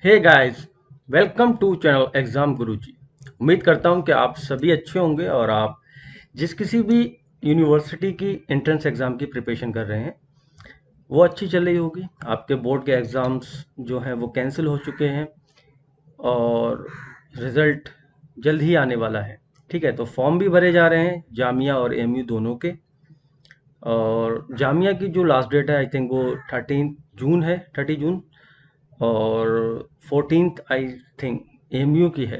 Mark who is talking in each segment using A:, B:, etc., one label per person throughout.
A: Hey guys, welcome to channel exam Guruji. उम्मीद करता हूं कि आप सभी अच्छे होंगे और आप जिस किसी भी यूनिवर्सिटी की एंट्रेंस एग्जाम की प्रिपरेशन कर रहे हैं वो अच्छी चल रही होगी। आपके बोर्ड के एग्जाम्स जो हैं वो कैंसिल हो चुके हैं और रिजल्ट जल्द ही आने वाला है। ठीक है, तो फॉर्म भी भरे जा रहे हैं जामिया और एमयू दोनों के। और जामिया की जो लास्ट डेट है आई थिंक वो 13 जून है, 30 जून। और 14th आई थिंक एमयू की है।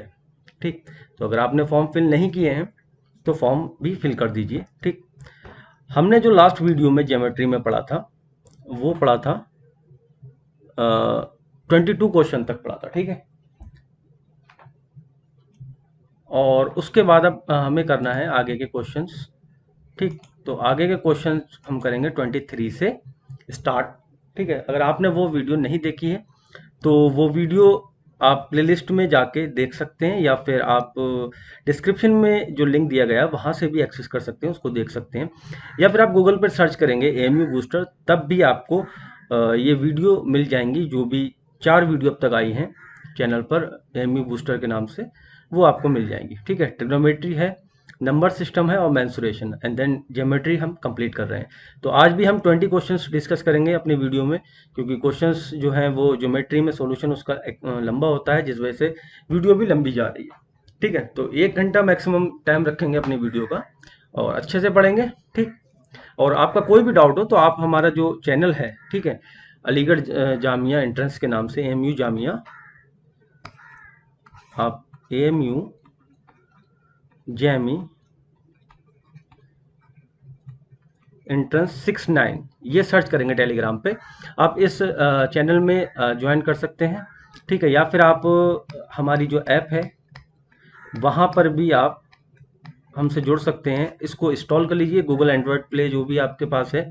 A: ठीक, तो अगर आपने फॉर्म फिल नहीं किए हैं तो फॉर्म भी फिल कर दीजिए। ठीक, हमने जो लास्ट वीडियो में ज्योमेट्री में पढ़ा था वो पढ़ा था 22 क्वेश्चन तक पढ़ा था। ठीक है, और उसके बाद अब हमें करना है आगे के क्वेश्चंस। ठीक, तो आगे के क्वेश्चन हम करेंगे 23 से स्टार्ट। ठीक है, अगर आपने वो वीडियो नहीं देखी है तो वो वीडियो आप प्लेलिस्ट में जाके देख सकते हैं, या फिर आप डिस्क्रिप्शन में जो लिंक दिया गया है वहाँ से भी एक्सेस कर सकते हैं, उसको देख सकते हैं। या फिर आप गूगल पर सर्च करेंगे एएमयू बूस्टर, तब भी आपको ये वीडियो मिल जाएंगी। जो भी 4 वीडियो अब तक आई हैं चैनल पर एएमयू बूस्टर के नाम से, वो आपको मिल जाएंगी। ठीक है, ट्रिग्नोमेट्री है, नंबर सिस्टम है और मेंसुरेशन, एंड देन ज्योमेट्री हम कंप्लीट कर रहे हैं। तो आज भी हम 20 क्वेश्चंस डिस्कस करेंगे अपनी वीडियो में, क्योंकि क्वेश्चंस जो हैं वो ज्योमेट्री में सॉल्यूशन उसका लंबा होता है, जिस वजह से वीडियो भी लंबी जा रही है। ठीक है, तो 1 घंटा मैक्सिमम टाइम रखेंगे अपनी वीडियो का और अच्छे से पढ़ेंगे। ठीक, और आपका कोई भी डाउट हो तो आप हमारा जो चैनल है, ठीक है, अलीगढ़ जामिया एंट्रेंस के नाम से एएमयू जामिया, आप एएमयू जैमी एंट्रेंस 69 ये सर्च करेंगे टेलीग्राम पे, आप इस चैनल में ज्वाइन कर सकते हैं। ठीक है, या फिर आप हमारी जो ऐप है वहाँ पर भी आप हमसे जुड़ सकते हैं। इसको इंस्टॉल कर लीजिए, गूगल एंड्रॉयड प्ले जो भी आपके पास है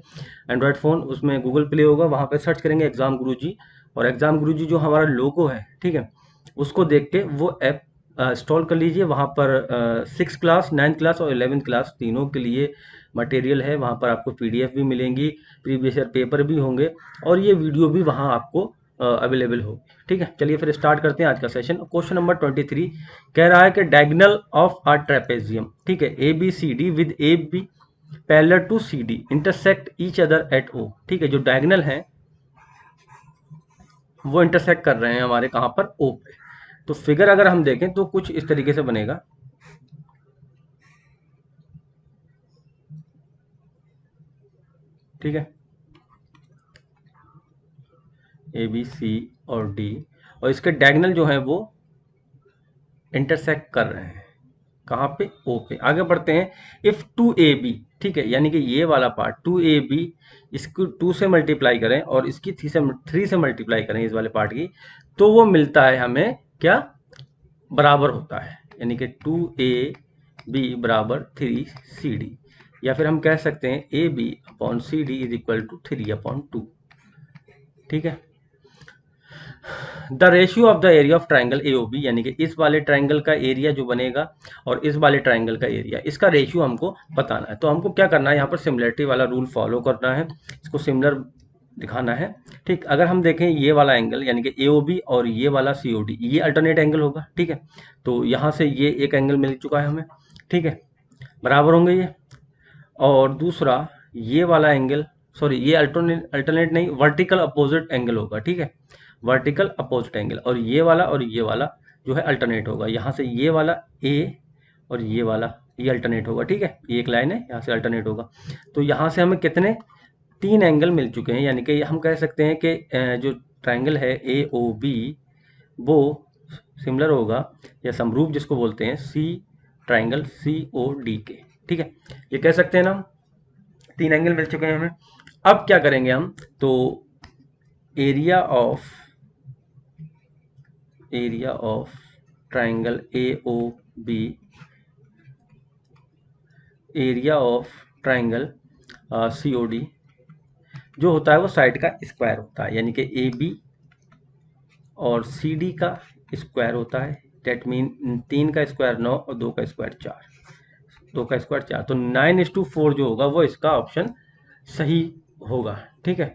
A: एंड्रॉयड फ़ोन, उसमें गूगल प्ले होगा, वहाँ पे सर्च करेंगे एग्ज़ाम गुरुजी, और एग्ज़ाम गुरुजी जो हमारा लोगो है, ठीक है, उसको देख के वो ऐप इंस्टॉल कर लीजिए। वहाँ पर 6 क्लास, 9th क्लास और 11th क्लास तीनों के लिए मटेरियल है। वहाँ पर आपको पीडीएफ भी मिलेंगी, प्रीवियस ईयर पेपर भी होंगे, और ये वीडियो भी वहाँ आपको अवेलेबल होगी। ठीक है, चलिए फिर स्टार्ट करते हैं आज का सेशन। क्वेश्चन नंबर 23 कह रहा है कि डायगोनल ऑफ अ ट्रेपेजियम, ठीक है, A B C D with A B parallel to C D intersect each other at O. ठीक है, जो डायगोनल है वो इंटरसेक्ट कर रहे हैं हमारे कहाँ पर, ओ पे। तो फिगर अगर हम देखें तो कुछ इस तरीके से बनेगा। ठीक है, ए बी सी और डी, और इसके डायगोनल जो है वो इंटरसेक्ट कर रहे हैं कहाँ पे, ओ पे। आगे बढ़ते हैं। इफ टू ए बी, ठीक है, यानी कि ये वाला पार्ट टू ए बी, इसको 2 से मल्टीप्लाई करें और इसकी 3 से मल्टीप्लाई करें इस वाले पार्ट की, तो वो मिलता है हमें क्या, बराबर होता है, यानी कि 2ab बराबर 3cd। या फिर हम कह सकते हैं AB/CD इज इक्वल टू 3/2। ठीक है, the ratio of the area of triangle AOB, यानी कि इस वाले ट्राइंगल का एरिया जो बनेगा और इस वाले ट्राइंगल का एरिया, इसका रेशियो हमको बताना है। तो हमको क्या करना है, यहाँ पर सिमिलरिटी वाला रूल फॉलो करना है, इसको सिमिलर दिखाना है। ठीक, अगर हम देखें ये वाला एंगल यानी कि AOB और ये वाला COD, ये अल्टरनेट एंगल होगा। ठीक है, तो यहाँ से ये एक एंगल मिल चुका है हमें। ठीक है, बराबर होंगे ये। और दूसरा ये वाला एंगल, सॉरी ये अल्टरनेट अल्टरनेट नहीं, वर्टिकल अपोजिट एंगल होगा। ठीक है, वर्टिकल अपोजिट एंगल, और ये वाला जो है अल्टरनेट होगा। यहाँ से ये वाला ए और ये वाला ये अल्टरनेट होगा। ठीक है, ये एक लाइन है, यहाँ से अल्टरनेट होगा। तो यहाँ से हमें कितने 3 एंगल मिल चुके हैं, यानी कि हम कह सकते हैं कि जो ट्राइंगल है AOB वो सिमिलर होगा या समरूप जिसको बोलते हैं ट्राइंगल COD के। ठीक है, ये कह सकते हैं ना, 3 एंगल मिल चुके हैं हमें। अब क्या करेंगे हम, तो area of triangle AOB, area of triangle COD जो होता है वो साइड का स्क्वायर होता है, यानी कि AB और CD का स्क्वायर होता है। डेट मीन 3 का स्क्वायर 9 और 2 का स्क्वायर 4, 2 का स्क्वायर 4, तो 9:4 जो होगा वो इसका ऑप्शन सही होगा। ठीक है,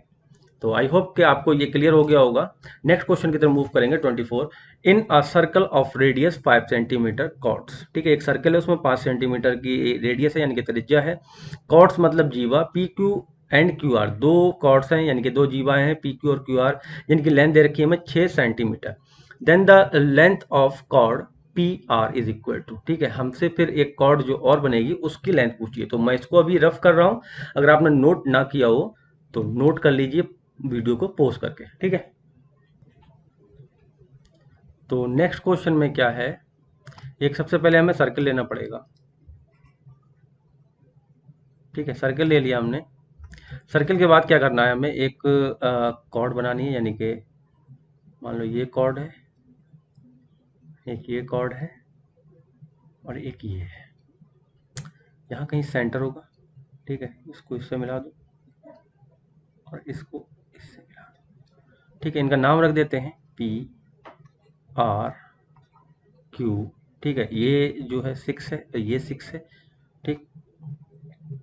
A: तो आई होप कि आपको ये क्लियर हो गया होगा। नेक्स्ट क्वेश्चन की तरफ मूव करेंगे 24। In a circle of radius 5 centimetre chords, ठीक है, एक सर्कल है उसमें 5 सेंटीमीटर की रेडियस है यानी कि त्रिज्या है। कॉर्ड्स मतलब जीवा, P Q and Q R, दो कॉर्ड्स हैं यानी कि दो जीवाएं हैं, पी क्यू और क्यू आर, जिनकी लेंथ दे रखी है हमें 6 centimetre. Then the length of chord P R is equal to, ठीक है, हमसे फिर एक कॉर्ड जो और बनेगी उसकी लेंथ पूछिए। तो मैं इसको अभी रफ कर रहा हूं, अगर आपने नोट ना किया हो तो नोट कर लीजिए वीडियो को पॉज करके, ठीक है। तो नेक्स्ट क्वेश्चन में क्या है, एक सबसे पहले हमें सर्कल लेना पड़ेगा, ठीक है, सर्कल ले लिया हमने। सर्कल के बाद क्या करना है, हमें एक कॉर्ड बनानी है, यानी कि मान लो ये कॉर्ड है, एक ये कॉर्ड है और एक ये है, यहाँ कहीं सेंटर होगा, ठीक है, इसको इससे मिला दो और इसको इससे मिला दो, ठीक है, इनका नाम रख देते हैं पी आर क्यू, ठीक है, ये जो है 6 है तो ये 6 है, ठीक,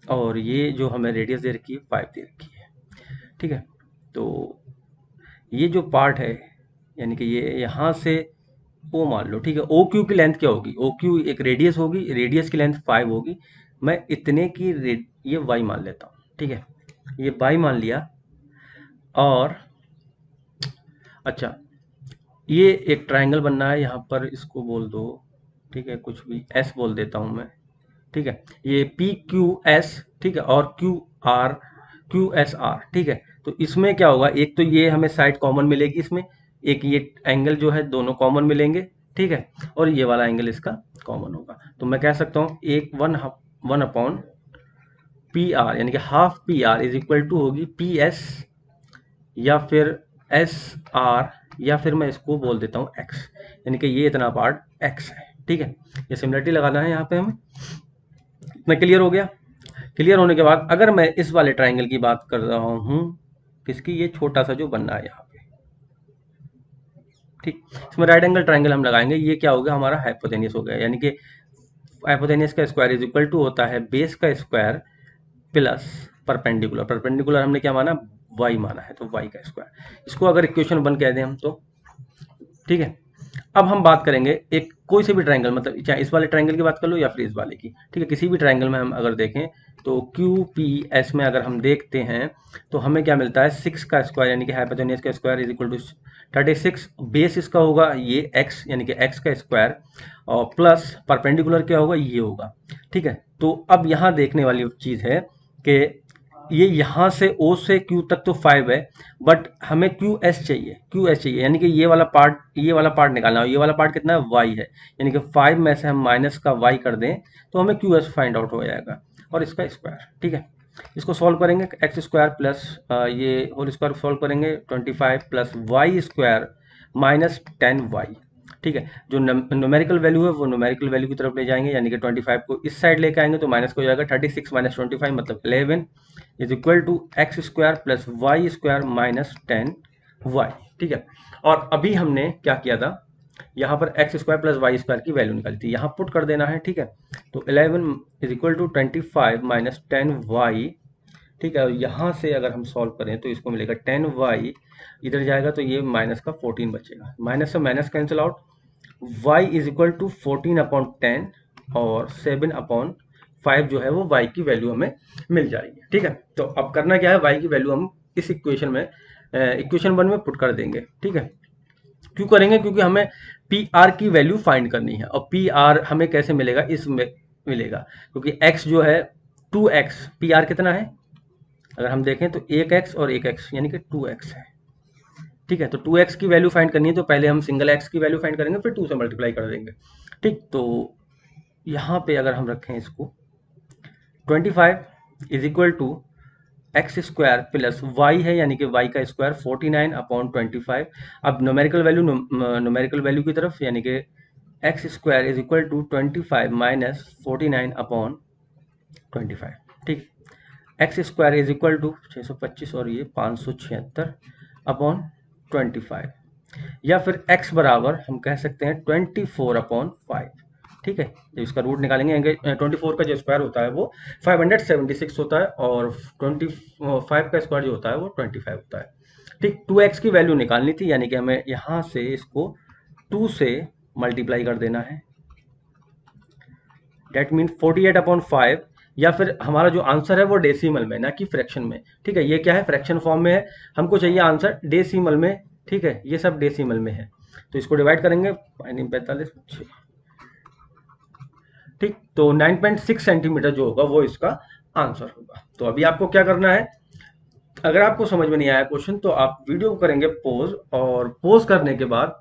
A: और ये जो हमें रेडियस दे रखी है 5 दे रखी है, ठीक है। तो ये जो पार्ट है यानी कि ये यहाँ से ओ मान लो, ठीक है, ओ क्यू की लेंथ क्या होगी, ओ क्यू एक रेडियस होगी, रेडियस की लेंथ 5 होगी, मैं इतने की ये वाई मान लेता हूँ, ठीक है, ये वाई मान लिया। और अच्छा, ये एक ट्रायंगल बनना है, यहाँ पर इसको बोल दो, ठीक है, कुछ भी एस बोल देता हूँ मैं, ठीक है, ये पी क्यू एस, ठीक है, और क्यू एस आर, ठीक है। तो इसमें क्या होगा, एक तो ये हमें साइड कॉमन मिलेगी इसमें, एक ये एंगल जो है दोनों कॉमन मिलेंगे, ठीक है, और ये वाला एंगल इसका कॉमन होगा। तो मैं कह सकता हूँ एक वन अपॉन पी आर यानी कि half P R is equal to होगी पी एस या फिर एस आर, या फिर मैं इसको बोल देता हूँ एक्स, यानी कि ये इतना पार्ट एक्स है, ठीक है। ये सिमिलरिटी लगाना है यहाँ पे हमें। इतना क्लियर हो गया। क्लियर होने के बाद अगर मैं इस वाले ट्राइंगल की बात कर रहा हूँ, किसकी, ये छोटा सा जो बनना है यहाँ पे, ठीक, इसमें राइट एंगल ट्राइंगल हम लगाएंगे, ये क्या हो गया हमारा हाइपोटेनियस हो गया, यानी कि हाइपोटेनियस का स्क्वायर इज इक्वल टू होता है बेस का स्क्वायर प्लस परपेंडिकुलर, परपेंडिकुलर हमने क्या माना, वाई माना है, तो वाई का स्क्वायर, इसको अगर इक्वेशन 1 कह दें हम तो, ठीक है। अब हम बात करेंगे एक कोई से भी ट्रायंगल, मतलब चाहे इस वाले ट्रायंगल की बात कर लो या फिर इस वाले की, ठीक है, किसी भी ट्रायंगल में हम अगर देखें तो क्यू पी एस में अगर हम देखते हैं तो हमें क्या मिलता है, 6 का स्क्वायर यानी कि हाइपोटेनियस का square is equal to 36, base इसका होगा ये एक्स यानी कि एक्स का स्क्वायर, और प्लस परपेंडिकुलर क्या होगा, ये होगा, ठीक है। तो अब यहाँ देखने वाली चीज़ है कि ये यहाँ से ओ से क्यू तक तो 5 है, बट हमें क्यू एस चाहिए, क्यू एस चाहिए, यानी कि ये वाला पार्ट निकालना है, ये वाला पार्ट कितना है, वाई है, यानी कि 5 में से हम माइनस का वाई कर दें तो हमें क्यू एस फाइंड आउट हो जाएगा, और इसका स्क्वायर, ठीक है। इसको सॉल्व करेंगे, एक्स स्क्वायर प्लस ये होल स्क्वायर सॉल्व करेंगे 25 plus Y square minus 10y, ठीक है। जो न्यूमेरिकल वैल्यू है वो न्यूमेरिकल वैल्यू की तरफ ले जाएंगे, यानी कि 25 को इस साइड लेके आएंगे तो माइनस को हो जाएगा 36 माइनस 25 मतलब 11 is equal to X square plus Y square minus 10y, ठीक है। और अभी हमने क्या किया था, यहाँ पर X square plus Y square की वैल्यू निकाली थी, यहाँ पुट कर देना है, ठीक है। तो 11 is equal to 25 minus 10y, ठीक है, और यहाँ से अगर हम सॉल्व करें तो इसको मिलेगा 10y, इधर जाएगा तो ये माइनस का 14 बचेगा, माइनस से minus cancel out, y is equal to 14 upon 10 और 7 अपॉन 5 जो है वो y की वैल्यू हमें मिल जाएगी, ठीक है। तो अब करना क्या है, y की वैल्यू हम इस इक्वेशन में इक्वेशन 1 में पुट कर देंगे, ठीक है। क्यों करेंगे, क्योंकि हमें पी आर की वैल्यू फाइंड करनी है, और पी आर हमें कैसे मिलेगा, इसमें मिलेगा, क्योंकि x जो है 2x, पी आर कितना है अगर हम देखें तो 1x और 1x यानी कि 2x है, ठीक है। तो 2x की वैल्यू फाइंड करनी है तो पहले हम सिंगल x की वैल्यू फाइंड करेंगे, फिर 2 से मल्टीप्लाई कर देंगे, ठीक। तो यहाँ पे अगर हम रखें इसको 25 is equal to X square plus Y है यानी कि वाई का स्क्वायर 49 अपॉन 25, अब न्यूमेरिकल वैल्यू की तरफ, यानी कि X square is equal to 25 minus 49 upon 25, ठीक। X square is equal to 625 और ये 576 अपॉन 25, या फिर x बराबर हम कह सकते हैं 24 अपॉन 5, ठीक है। जब इसका रूट निकालेंगे 24 का जो स्क्वायर होता है वो 576 होता है और 25 का स्क्वायर जो होता है वो 25 होता है, ठीक, 2x की वैल्यू निकालनी थी, यानी कि हमें यहाँ से इसको 2 से मल्टीप्लाई कर देना है। डेट मीन 48/5, या फिर हमारा जो आंसर है वो डेसिमल में ना कि फ्रैक्शन में। ठीक है, ये क्या है, फ्रैक्शन फॉर्म में है, हमको चाहिए आंसर डेसिमल में। ठीक है, ये सब डेसिमल में है, तो इसको डिवाइड करेंगे 45। ठीक, तो 9.6 सेंटीमीटर जो होगा वो इसका आंसर होगा। तो अभी आपको क्या करना है, अगर आपको समझ में नहीं आया क्वेश्चन तो आप वीडियो को करेंगे पॉज, और पॉज करने के बाद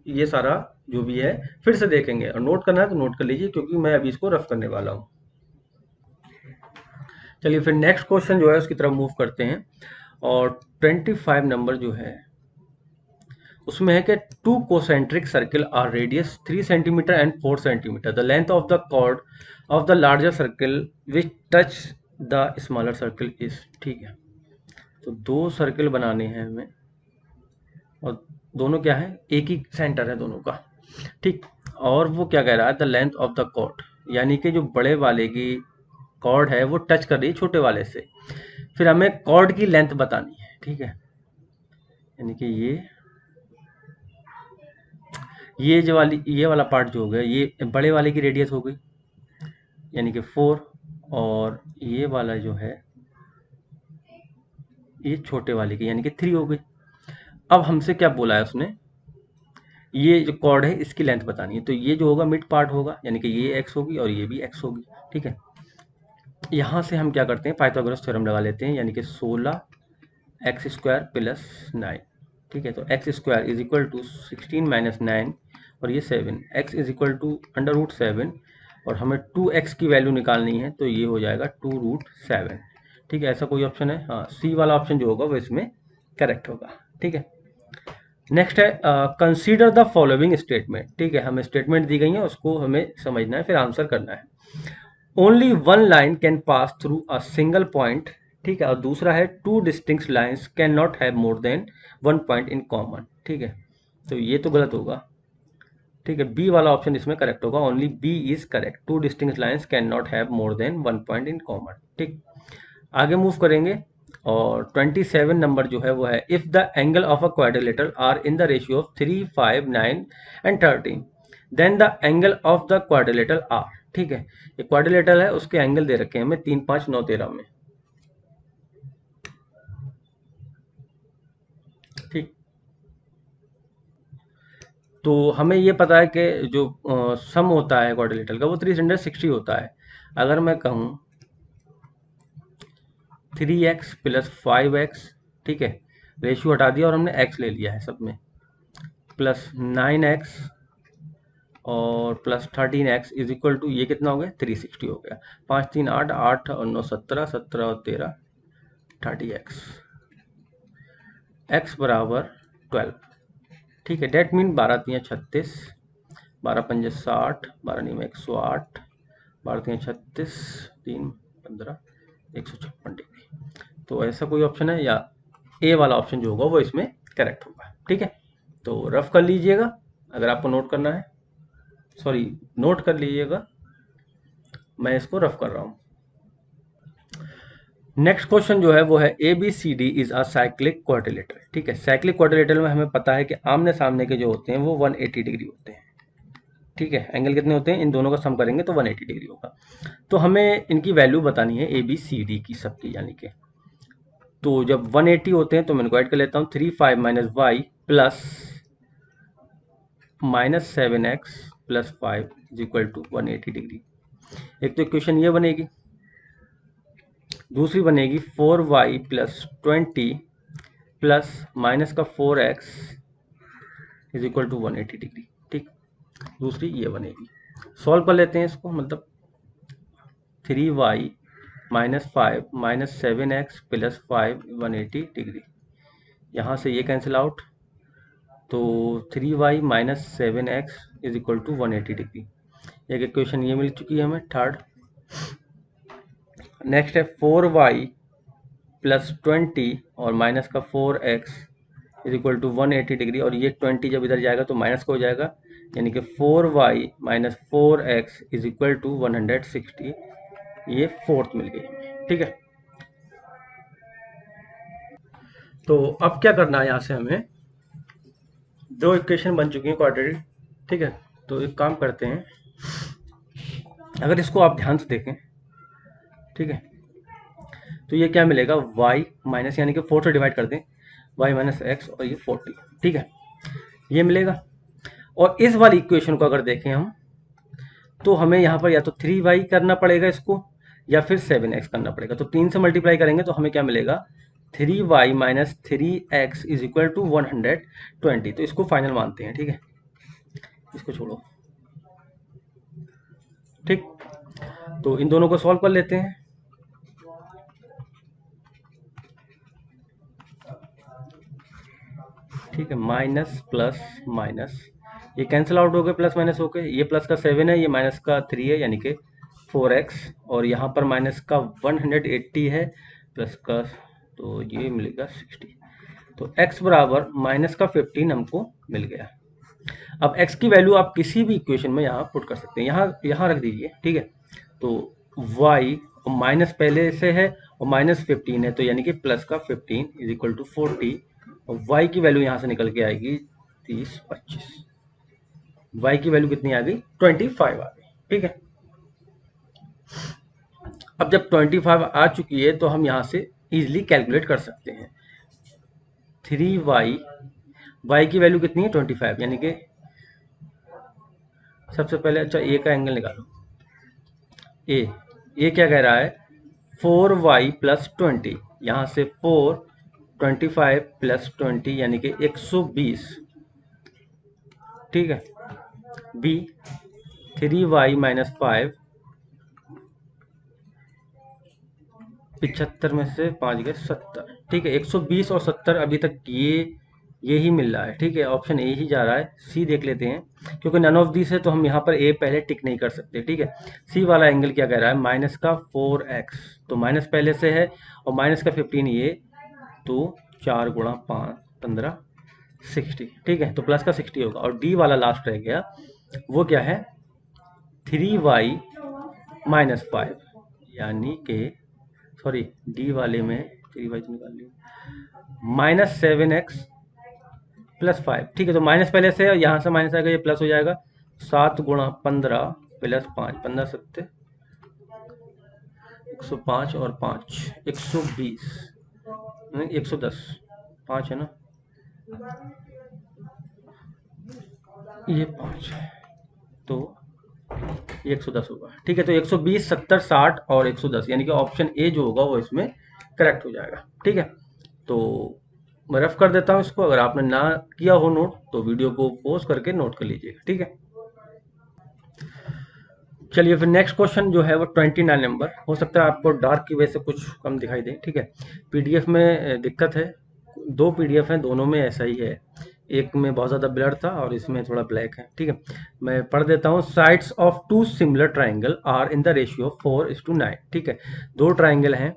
A: ये सारा जो भी है फिर से देखेंगे, और नोट करना है तो नोट कर लीजिए, क्योंकि मैं अभी इसको रफ करने वाला हूँ। चलिए फिर नेक्स्ट क्वेश्चन जो है उसकी तरफ मूव करते हैं, और 25 नंबर जो है उसमें है कि two concentric circle are radius 3 centimetre and 4 centimetre, the length of the chord of the larger circle which touch the smaller circle is. ठीक है, तो दो सर्किल बनाने हैं हमें, और दोनों क्या है, एक ही सेंटर है दोनों का। ठीक, और वो क्या कह रहा है, the length of the chord, यानी कि जो बड़े वाले की कॉर्ड है वो टच कर रही है छोटे वाले से, फिर हमें कॉर्ड की लेंथ बतानी है। ठीक है, यानी कि ये जो वाली, ये वाला पार्ट जो हो गया, ये बड़े वाले की रेडियस हो गई यानी कि 4, और ये वाला जो है ये छोटे वाले की यानी कि 3 हो गई। अब हमसे क्या बोला है उसने, ये जो कॉर्ड है इसकी लेंथ बतानी है, तो ये जो होगा मिड पार्ट होगा, यानी कि ये x होगी और ये भी x होगी। ठीक है, यहाँ से हम क्या करते हैं, पाइथागोरस थ्योरम लगा लेते हैं, यानी कि 16x² + 9। ठीक है, तो x² इज इक्वल टू 16 - 9, और ये 7, x इज इक्वल टू √7, और हमें 2x की वैल्यू निकालनी है, तो ये हो जाएगा 2√7। ठीक है, ऐसा कोई ऑप्शन है, हाँ, सी वाला ऑप्शन जो होगा वो इसमें करेक्ट होगा। ठीक है, नेक्स्ट है कंसीडर द फॉलोइंग स्टेटमेंट। ठीक है, हमें स्टेटमेंट दी गई है, उसको हमें समझना है, फिर आंसर करना है। Only one line can pass through a single point. ठीक है, और दूसरा है to distinct lines can not have more than one point in common. ठीक है, तो ये तो गलत होगा। ठीक है, बी वाला ऑप्शन इसमें करेक्ट होगा, only B is correct, two distinct lines can not have more than one point in common. ठीक, आगे मूव करेंगे, और 27 नंबर जो है वो है, if the angle of a quadrilateral are in the ratio of 3, 5, 9 and 13, then the angle of the quadrilateral are. ठीक है, ये क्वाड्रिलेटरल है, उसके एंगल दे रखे हैं हमें 3, 5, 9, 13 में। ठीक, तो हमें ये पता है कि जो सम होता है क्वाड्रिलेटरल का वो 360 होता है। अगर मैं कहूँ 3x + 5x, ठीक है, रेशियो हटा दिया और हमने x ले लिया है सब में, प्लस 9x और plus 13x is equal to, ये कितना हो गया, 360 हो गया। 5, 3, 8, 8 और 9, 17, 17 और 13, 30x, x बराबर 12। ठीक है, डेट मीन 12 3 36, 12 5 60, 12 9 108, 12 3 36, 3 15, 156 डिग्री। तो ऐसा कोई ऑप्शन है, या ए वाला ऑप्शन जो होगा वो इसमें करेक्ट होगा। ठीक है, तो रफ कर लीजिएगा अगर आपको नोट करना है, सॉरी नोट कर लीजिएगा, मैं इसको रफ कर रहा हूँ। नेक्स्ट क्वेश्चन जो है वो है A B C D is a cyclic quadrilateral. ठीक है, साइक्लिक क्वाड्रिलेटरल में हमें पता है कि आमने सामने के जो होते हैं वो 180 डिग्री होते हैं। ठीक है, एंगल कितने होते हैं, इन दोनों का सम करेंगे तो 180 डिग्री होगा। तो हमें इनकी वैल्यू बतानी है ए बी सी डी की सबकी, यानी कि तो जब 180 होते हैं तो मैं इनको ऐड कर लेता हूँ, 3 5 - y plus -7x + 5 is equal to 180 degree. एक तो इक्वेशन ये बनेगी, दूसरी बनेगी 4y + 20 प्लस माइनस का 4x is equal to 180 degree. ठीक, दूसरी ये बनेगी, सॉल्व कर लेते हैं इसको, मतलब 3y - 5 - 7x + 5 180 डिग्री, यहाँ से ये कैंसिल आउट, तो 3y - 7x is equal to 180 degree. एक इक्वेशन ये मिल चुकी है हमें, थर्ड। नेक्स्ट है 4y + 20 और माइनस का 4x is equal to 180 degree, और ये 20 जब इधर जाएगा तो माइनस का हो जाएगा, यानी कि 4y - 4x is equal to 160। ये फोर्थ मिल गई। ठीक है, तो अब क्या करना है, यहाँ से हमें दो इक्वेशन बन चुकी हैं क्वाड्रेटिक, ठीक है। तो एक काम करते हैं, अगर इसको आप ध्यान से देखें, ठीक है, तो ये क्या मिलेगा, y माइनस, यानी कि 4 से डिवाइड कर दें, y माइनस एक्स और ये 40, ठीक है, ये मिलेगा। और इस वाली इक्वेशन को अगर देखें हम, तो हमें यहाँ पर या तो 3y करना पड़ेगा इसको, या फिर 7x करना पड़ेगा। तो 3 से मल्टीप्लाई करेंगे तो हमें क्या मिलेगा, 3y minus 3x is equal to 120। तो इसको फाइनल मानते हैं, ठीक है, इसको छोड़ो, ठीक। तो इन दोनों को सॉल्व कर लेते हैं। ठीक है, माइनस प्लस माइनस, ये कैंसिल आउट हो गए, प्लस माइनस हो गए, ये प्लस का 7 है, ये माइनस का 3 है, यानी कि 4x, और यहाँ पर माइनस का 180 है, प्लस का, तो ये मिलेगा 60। तो x बराबर माइनस का 15 हमको मिल गया। अब x की वैल्यू आप किसी भी इक्वेशन में यहाँ पुट कर सकते हैं, यहाँ रख दीजिए, ठीक है। तो y माइनस पहले से है और माइनस 15 है, तो यानी कि प्लस का 15 इज इक्वल टू 40, और y की वैल्यू यहाँ से निकल के आएगी 30, 25। y की वैल्यू कितनी आ गई, 25 आ गई, ठीक है। अब जब 25 आ चुकी है तो हम यहाँ से इजीली कैलकुलेट कर सकते हैं। 3y, y की वैल्यू कितनी है, 25, यानी कि सबसे पहले अच्छा a का एंगल निकालो, a क्या कह रहा है, 4y प्लस 20, यहाँ से 4, 25 प्लस 20 यानी कि 120, ठीक है। b 3y माइनस 5, 75 में से 5 गए 70, ठीक है। 120 और 70 अभी तक ये ही मिल रहा है, ठीक है, ऑप्शन ए ही जा रहा है। सी देख लेते हैं, क्योंकि नन ऑफ दिस है तो हम यहाँ पर ए पहले टिक नहीं कर सकते, ठीक है। सी वाला एंगल क्या कह रहा है, माइनस का 4x, तो माइनस पहले से है, और माइनस का 15 ये, तो 4 गुणा 5 15 60, ठीक है, तो प्लस का 60 होगा। और डी वाला लास्ट रह गया, वो क्या है, 3y माइनस 5, यानी कि सॉरी डी वाले में 3y तो निकाल लिया, माइनस 7x प्लस 5, ठीक है। तो माइनस पहले से, यहाँ से माइनस आएगा, ये प्लस हो जाएगा, 7 गुणा 15 प्लस 5, 15 सत्ते 105 और 5 120, नहीं 110, 5 है ना, ये 5 है, तो ये 110 होगा, ठीक है। तो 120, 70, 60 और 110, यानी कि ऑप्शन ए जो होगा वो इसमें करेक्ट हो जाएगा, ठीक है। तो मैं रफ कर देता हूँ इसको, अगर आपने ना किया हो नोट तो वीडियो को पॉज करके नोट कर लीजिएगा, ठीक है। चलिए फिर नेक्स्ट क्वेश्चन जो है वो 29 नंबर, हो सकता है आपको डार्क की वजह से कुछ कम दिखाई दे, ठीक है। पीडीएफ में दिक्कत है, दो पीडीएफ हैं, दोनों में ऐसा ही है, एक में बहुत ज़्यादा ब्लर था और इसमें थोड़ा ब्लैक है, ठीक है। मैं पढ़ देता हूँ, sides of two similar triangle are in the ratio 4:9, ठीक है। दो ट्राइंगल हैं,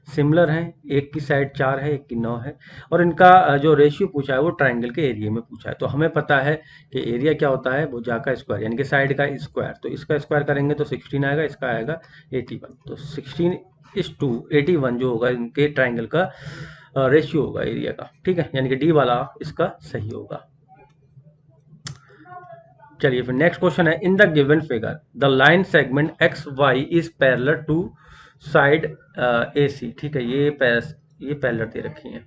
A: सिमिलर हैं, एक की साइड 4 है, एक की 9 है, और इनका जो रेशियो पूछा है वो ट्राइंगल के एरिया में पूछा है। तो हमें पता है कि एरिया क्या होता है, भुजा का स्क्वायर, यानी कि साइड का स्क्वायर। तो इसका स्क्वायर करेंगे तो 16 आएगा, इसका आएगा 81। तो 16:81 जो होगा इनके ट्राइंगल का रेशियो होगा एरिया का, ठीक है, यानी कि डी वाला इसका सही होगा। चलिए फिर नेक्स्ट क्वेश्चन है, in the given figure the line segment X Y is parallel to side A C, ठीक है, ये पैरेलल दे रखी है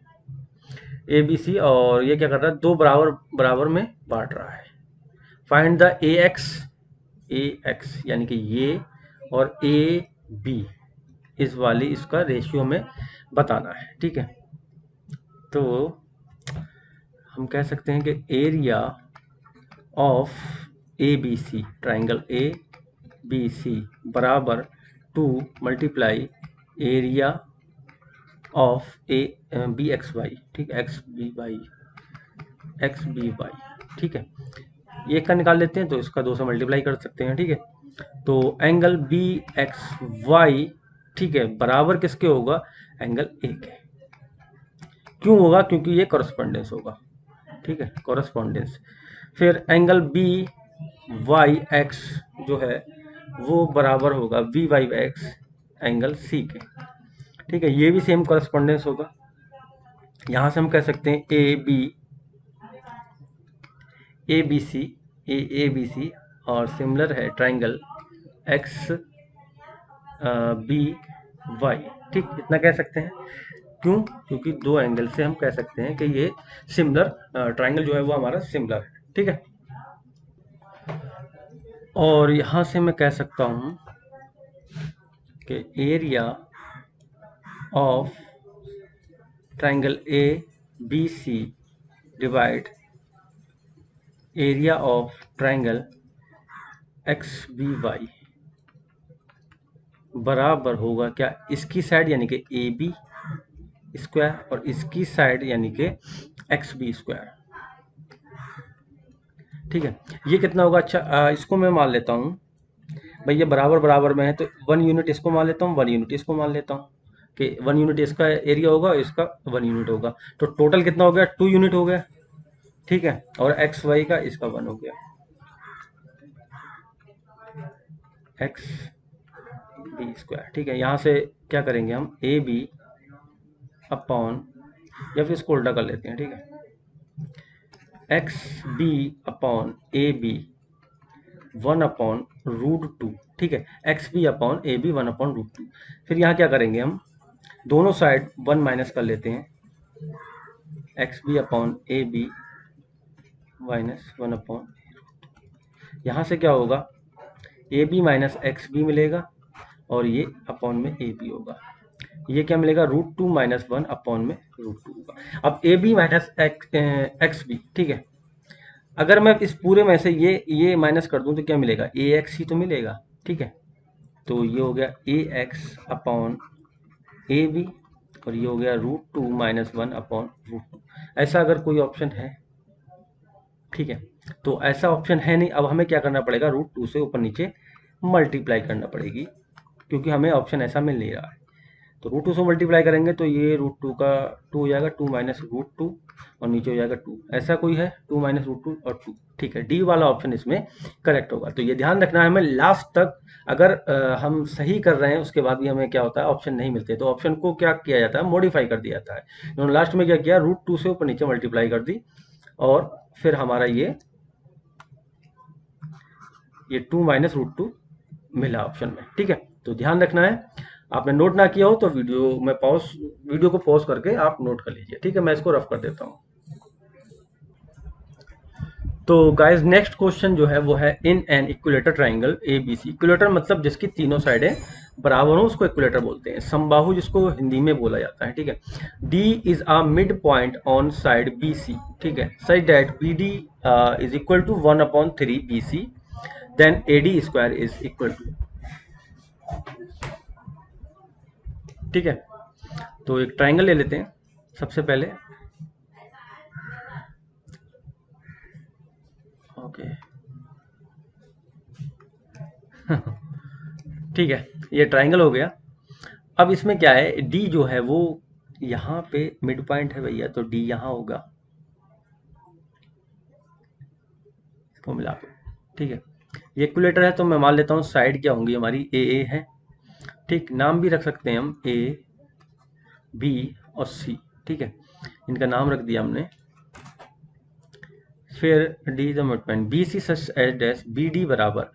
A: ए बी सी, और ये क्या कर रहा है, दो बराबर बराबर में बांट रहा है। फाइंड द ए एक्स यानी कि ये और ए बी इस वाली इसका रेशियो में बताना है, ठीक है। तो हम कह सकते हैं कि area of A B C, triangle A B C बराबर 2 multiply area of A B X Y, ठीक है, एक्स बी वाई, ठीक है। एक का निकाल लेते हैं तो इसका 2 से मल्टीप्लाई कर सकते हैं, ठीक है। तो एंगल बी एक्स वाई, ठीक है, बराबर किसके होगा, एंगल ए के। क्यों होगा, क्योंकि ये कॉरेस्पॉन्डेंस होगा, ठीक है, कॉरेस्पॉन्डेंस। फिर एंगल बी वाई एक्स जो है वो बराबर होगा V Y X angle C के, ठीक है, ये भी सेम कॉरेस्पॉन्डेंस होगा। यहां से हम कह सकते हैं ए बी सी और सिमिलर है ट्राइंगल एक्स बी वाई। ठीक, इतना कह सकते हैं। क्यों? क्योंकि दो एंगल से हम कह सकते हैं कि ये सिमिलर ट्राइंगल जो है वो हमारा सिमिलर है। ठीक है, और यहां से मैं कह सकता हूं कि area of triangle A B C divide area of triangle X B Y बराबर होगा क्या, इसकी साइड यानी कि ए बी स्क्वायर और इसकी साइड यानी कि एक्स बी स्क्वायर। ठीक है, ये कितना होगा? अच्छा, इसको मैं मान लेता हूँ भाई, ये बराबर बराबर में है तो 1 यूनिट इसको मान लेता हूँ, 1 यूनिट इसको मान लेता हूँ कि 1 यूनिट इसका एरिया होगा, इसका 1 यूनिट होगा, तो टोटल कितना हो गया? 2 यूनिट हो गया। ठीक है, और एक्स वाई का इसका 1 हो गया, एक्स बी स्क्वायर। ठीक है, यहाँ से क्या करेंगे हम? ए बी अपॉन, या फिर इसको उल्टा कर लेते हैं। ठीक है, X B upon A B 1/√2। ठीक है, X B upon A B 1/√2। फिर यहाँ क्या करेंगे हम? दोनों साइड 1 माइनस कर लेते हैं, X B upon A B minus 1/, यहाँ से क्या होगा? A B minus X B मिलेगा और ये अपॉन में ए बी होगा। ये क्या मिलेगा? √2 माइनस 1 अपॉन में √2 होगा। अब A B minus X B. ठीक है, अगर मैं इस पूरे में से ये माइनस कर दूं तो क्या मिलेगा? ए एक्स ही तो मिलेगा। ठीक है, तो ये हो गया ए एक्स अपॉन ए बी और ये हो गया √2 माइनस 1 अपॉन √2। ऐसा अगर कोई ऑप्शन है? ठीक है, तो ऐसा ऑप्शन है नहीं। अब हमें क्या करना पड़ेगा? √2 से ऊपर नीचे मल्टीप्लाई करना पड़ेगी, क्योंकि हमें ऑप्शन ऐसा मिल नहीं रहा है। तो √2 से मल्टीप्लाई करेंगे तो ये √2 का 2 हो जाएगा, 2 माइनस √2 और नीचे हो जाएगा 2। ऐसा कोई है? 2 माइनस √2 और 2। ठीक है, डी वाला ऑप्शन इसमें करेक्ट होगा। तो ये ध्यान रखना है हमें लास्ट तक। अगर हम सही कर रहे हैं उसके बाद भी हमें क्या होता है? ऑप्शन नहीं मिलते, तो ऑप्शन को क्या किया जाता है? मॉडिफाई कर दिया जाता है। उन्होंने लास्ट में क्या किया? √2 से ऊपर नीचे मल्टीप्लाई कर दी और फिर हमारा ये 2 माइनस √2 मिला ऑप्शन में। ठीक है, तो ध्यान रखना है। आपने नोट ना किया हो तो वीडियो को पॉज करके आप नोट कर लीजिए। ठीक है, मैं इसको रफ कर देता हूँ। तो गाइस, नेक्स्ट क्वेश्चन जो है वो है in an equilateral triangle A B C. Equilateral मतलब जिसकी तीनों साइडें बराबर हो उसको इक्विलेटर बोलते हैं। समबाहु जिसको हिंदी में बोला जाता है। ठीक है, D is a mid point on side B C. ठीक है, such that B D is equal to 1/3 B C, then A D square is equal to. ठीक है, तो एक ट्राइंगल ले लेते हैं सबसे पहले। ओके ठीक है, ये ट्राइंगल हो गया। अब इसमें क्या है? डी जो है वो यहाँ पे मिड पॉइंट है भैया, तो डी यहाँ होगा, इसको मिला दो। ठीक है, ये इक्विलेटर है तो मैं मान लेता हूँ साइड क्या होंगी हमारी? ए है। ठीक, नाम भी रख सकते हैं हम, ए बी और सी। ठीक है, इनका नाम रख दिया हमने। फिर D is a mid point B C such as dash B D बराबर।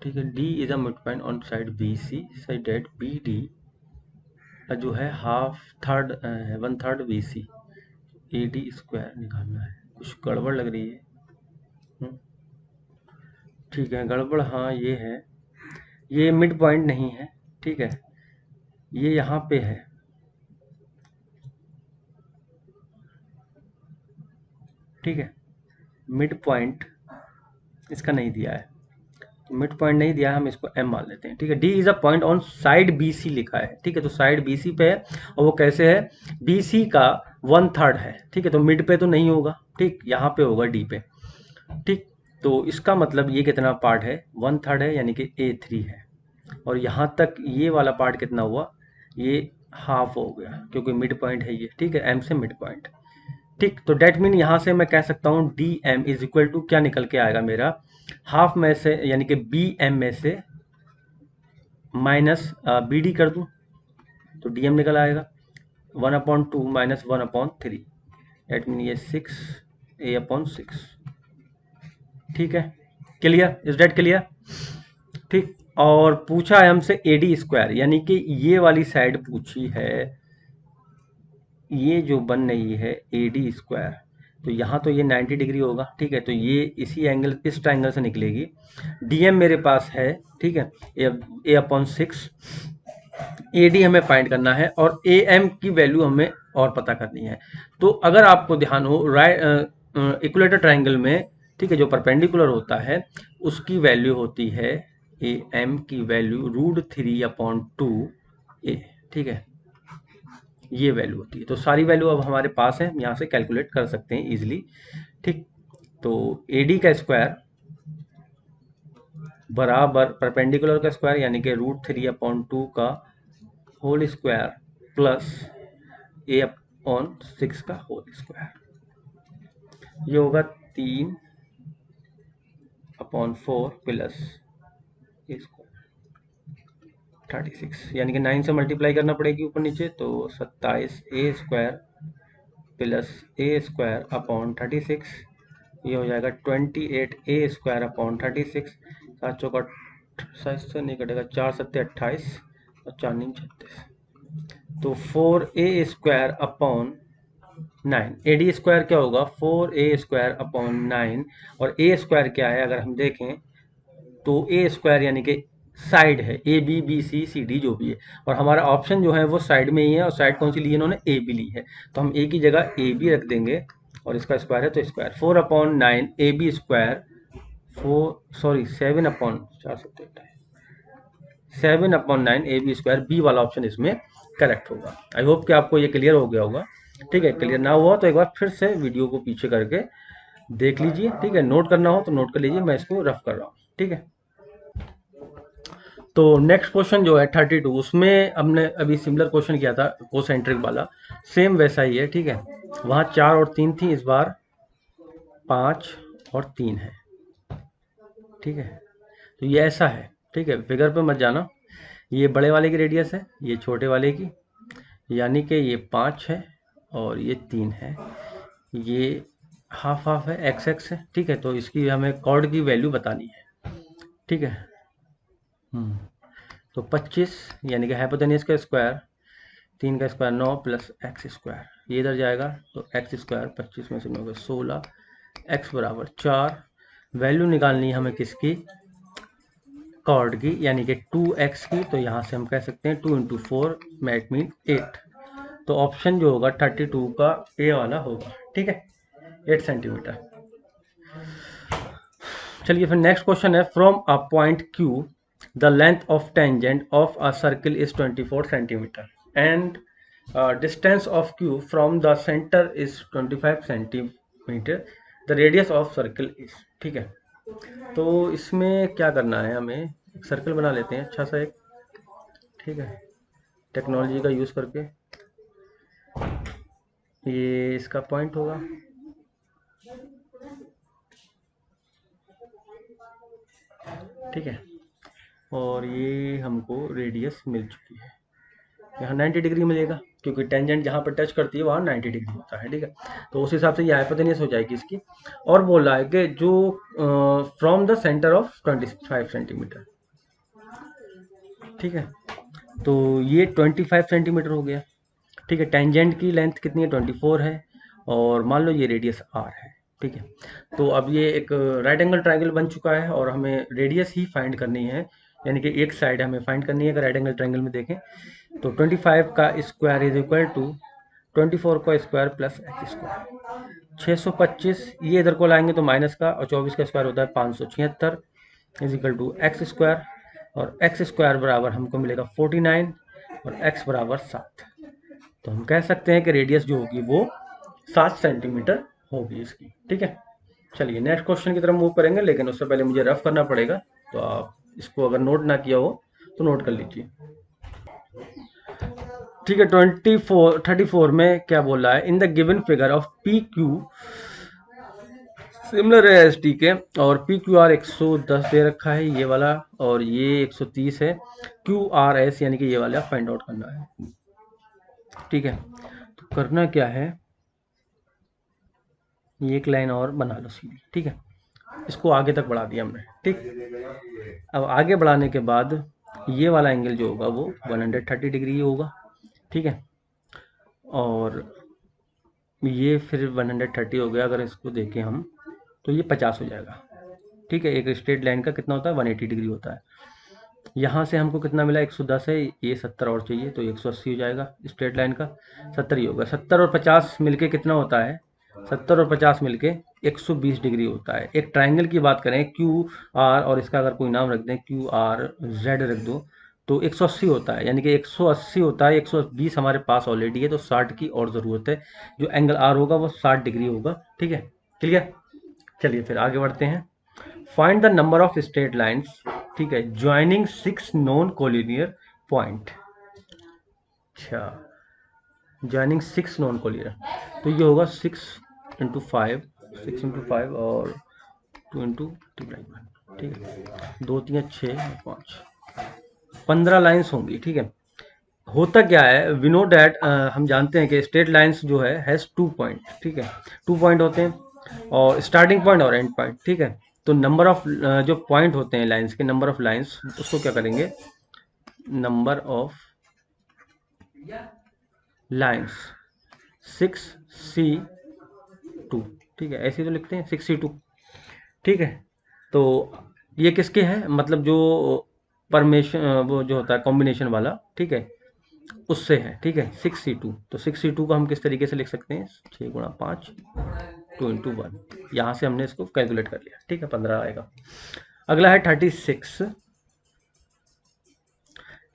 A: ठीक है, D is a mid point on side B C such that B D जो है 1/3 B C. A D square निकालना है, कुछ गड़बड़ लग रही है। हम्म, ठीक है, गड़बड़ हाँ ये है, ये मिड पॉइंट नहीं है। ठीक है, ये यहाँ पे है। ठीक है, मिड पॉइंट इसका नहीं दिया है, तो मिड पॉइंट नहीं दिया है, हम इसको एम मान लेते हैं। ठीक है, D is a point on side B C लिखा है। ठीक है, तो साइड बी सी पे है और वो कैसे है? बी सी का 1/3 है। ठीक है, तो मिड पे तो नहीं होगा, ठीक, यहाँ पे होगा डी पे। ठीक, तो इसका मतलब ये कितना पार्ट है? 1/3 है, यानी कि A3 है। और यहाँ तक ये वाला पार्ट कितना हुआ? ये हाफ हो गया, क्योंकि मिड पॉइंट है ये। ठीक है, एम से मिड पॉइंट। ठीक, तो डेट मीन यहाँ से मैं कह सकता हूँ D M is equal to क्या निकल के आएगा मेरा? हाफ में से यानी कि बी एम में से माइनस बी डी कर दूँ तो डी एम निकल आएगा। 1/2 माइनस 1/3, दैट मीन ये 6a/6। ठीक है, क्लियर, इज दैट क्लियर? ठीक। और पूछा है हमसे AD स्क्वायर, यानी कि ये वाली साइड पूछी है, ये जो बन रही है AD स्क्वायर, तो यहाँ तो ये 90 डिग्री होगा। ठीक है, तो ये इसी एंगल, इस ट्राइंगल से निकलेगी। DM मेरे पास है, ठीक है, a/6। AD हमें फाइंड करना है और AM की वैल्यू हमें और पता करनी है। तो अगर आपको ध्यान हो, राइट इक्विलेटर ट्राइंगल में, ठीक है, जो परपेंडिकुलर होता है उसकी वैल्यू होती है, AM की वैल्यू √3/2a। ठीक है, ये वैल्यू होती है। तो सारी वैल्यू अब हमारे पास है, यहाँ से कैलकुलेट कर सकते हैं इजीली। ठीक, तो AD का स्क्वायर बराबर परपेंडिकुलर का स्क्वायर यानी कि √3/2 का होल स्क्वायर प्लस a/6 का होल स्क्वायर, ये होगा 3/4 प्लस a स्क्वायर 36, यानी कि 9 से मल्टीप्लाई करना पड़ेगी ऊपर नीचे, तो 27a² प्लस a² 36, ये हो जाएगा 28a² 36। 7 चौका 7 से नहीं कटेगा, 4 7 28 और 4 9 36, तो 4a² 9। AD स्क्वायर क्या होगा, 4a² 9, और a स्क्वायर क्या है अगर हम देखें तो a² यानी कि साइड है, ABBCCD जो भी है, और हमारा ऑप्शन जो है वो साइड में ही है, और साइड कौन सी ली है इन्होंने, AB ली है, तो हम A की जगह AB रख देंगे, और इसका स्क्वायर है तो स्क्वायर 4/9 AB² 7/9 AB², बी वाला ऑप्शन इसमें करेक्ट होगा। आई होप कि आपको ये क्लियर हो गया होगा। ठीक है, क्लियर ना हुआ तो एक बार फिर से वीडियो को पीछे करके देख लीजिए। ठीक है, नोट करना हो तो नोट कर लीजिए, मैं इसको रफ कर रहा हूँ। ठीक है, तो नेक्स्ट क्वेश्चन जो है 32, उसमें हमने अभी सिमिलर क्वेश्चन किया था कोसेंट्रिक वाला, सेम वैसा ही है। ठीक है, वहाँ 4 और 3 थी, इस बार 5 और 3 है। ठीक है, तो ये ऐसा है। ठीक है, फिगर पे मत जाना, ये बड़े वाले की रेडियस है, ये छोटे वाले की, यानी कि ये 5 है और ये 3 है, ये हाफ हाफ है, एक्स एक्स है। ठीक है, तो इसकी हमें कॉर्ड की वैल्यू बतानी है। ठीक है, तो 25 यानी कि हाइपोटेन्यूज का स्क्वायर, 3 का स्क्वायर 9 प्लस x², ये इधर जाएगा तो x², 25 में से 9 16, x बराबर 4। वैल्यू निकालनी है हमें किसकी, कॉर्ड की, यानी कि 2x की, तो यहाँ से हम कह सकते हैं 2 × 4 मैट मीन 8, तो ऑप्शन जो होगा 32 का ए वाला होगा। ठीक है, 8 सेंटीमीटर। चलिए फिर नेक्स्ट क्वेश्चन है, from a point Q the length of tangent of a circle is 24 centimetre and distance of Q from the centre is 25 centimetre, the radius of circle is. ठीक है, तो इसमें क्या करना है, हमें एक सर्कल बना लेते हैं अच्छा सा एक। ठीक है, टेक्नोलॉजी का यूज़ करके, ये इसका पॉइंट होगा। ठीक है, और ये हमको रेडियस मिल चुकी है, यहाँ 90 डिग्री मिलेगा क्योंकि टेंजेंट जहाँ पर टच करती है वहाँ 90 डिग्री होता है। ठीक है, तो उस हिसाब से ये हाइपोटेन्यूज हो जाएगी इसकी, और बोल रहा है कि जो from the centre of 25 centimetre. ठीक है, तो ये 25 सेंटीमीटर हो गया। ठीक है, टेंजेंट की लेंथ कितनी है, 24 है, और मान लो ये रेडियस r है। ठीक है, तो अब ये एक राइट एंगल ट्राइंगल बन चुका है और हमें रेडियस ही फाइंड करनी है, यानी कि एक साइड हमें फाइंड करनी है। अगर राइट एंगल ट्राइंगल में देखें तो 25 का स्क्वायर इज इक्वल टू 24 का स्क्वायर प्लस x²। 625 ये इधर को लाएंगे तो माइनस का, और 24 का स्क्वायर होता है 576 इज इक्वल टू x², और x² बराबर हमको मिलेगा 49 और x बराबर 7। तो हम कह सकते हैं कि रेडियस जो होगी वो 7 सेंटीमीटर होगी इसकी। ठीक है, चलिए नेक्स्ट क्वेश्चन की तरफ मूव करेंगे, लेकिन उससे पहले मुझे रफ करना पड़ेगा, तो आप इसको अगर नोट ना किया हो तो नोट कर लीजिए। ठीक है, 34 में क्या बोल रहा है, in the given figure of PQ similar है ST के, और PQR 110 दे रखा है ये वाला, और ये 130 है। QRS यानी कि ये वाला फाइंड आउट करना है। ठीक है। तो करना क्या है, ये एक लाइन और बना लो सीधी, ठीक है। इसको आगे तक बढ़ा दिया हमने, ठीक। अब आगे बढ़ाने के बाद ये वाला एंगल जो होगा वो 130 डिग्री होगा, ठीक है। और ये फिर 130 हो गया, अगर इसको देखें हम तो ये 50 हो जाएगा, ठीक है। एक स्ट्रेट लाइन का कितना होता है, 180 डिग्री होता है। यहाँ से हमको कितना मिला, 110 है, ये 70 और चाहिए तो 180 हो जाएगा, स्ट्रेट लाइन का 70 ही होगा। 70 और 50 मिलके कितना होता है, 70 और 50 मिलके 120 डिग्री होता है। एक ट्राइंगल की बात करें, क्यू आर, और इसका अगर कोई नाम रख दें, क्यू आर जेड रख दो, तो 180 होता है, यानी कि 180 होता है। 120 हमारे पास ऑलरेडी है, तो 60 की और ज़रूरत है। जो एंगल आर होगा वो 60 डिग्री होगा, ठीक है। क्लियर। चलिए फिर आगे बढ़ते हैं। Find the number of straight lines, ठीक है, ज्वाइनिंग 6 नॉन कोलिनियर पॉइंट। अच्छा, ज्वाइनिंग 6 नॉन कोलिनियर, तो ये होगा 6 इंटू 5, 6 इंटू 5 और 2 इंटू 1, ठीक है। 2 3 6 5, 15 लाइन्स होंगी, ठीक है। होता क्या है, वी नो डैट, हम जानते हैं कि स्ट्रेट लाइन्स जो है हैज़ 2 पॉइंट, ठीक है। 2 पॉइंट होते हैं, और स्टार्टिंग पॉइंट और एंड पॉइंट, ठीक है। तो नंबर ऑफ जो पॉइंट होते हैं लाइन्स के, नंबर ऑफ लाइन्स, उसको क्या करेंगे, नंबर ऑफ लाइन्स 6C2, ठीक है, ऐसे तो लिखते हैं 6C2, ठीक है। तो ये किसके हैं, मतलब जो परमेशन, वो जो होता है कॉम्बिनेशन वाला, ठीक है, उससे है, ठीक है। 6C2, तो 6C2 को हम किस तरीके से लिख सकते हैं, 6 × 5 2 इंटू 1, यहाँ से हमने इसको कैलकुलेट कर लिया, ठीक है, 15 आएगा। अगला है 36।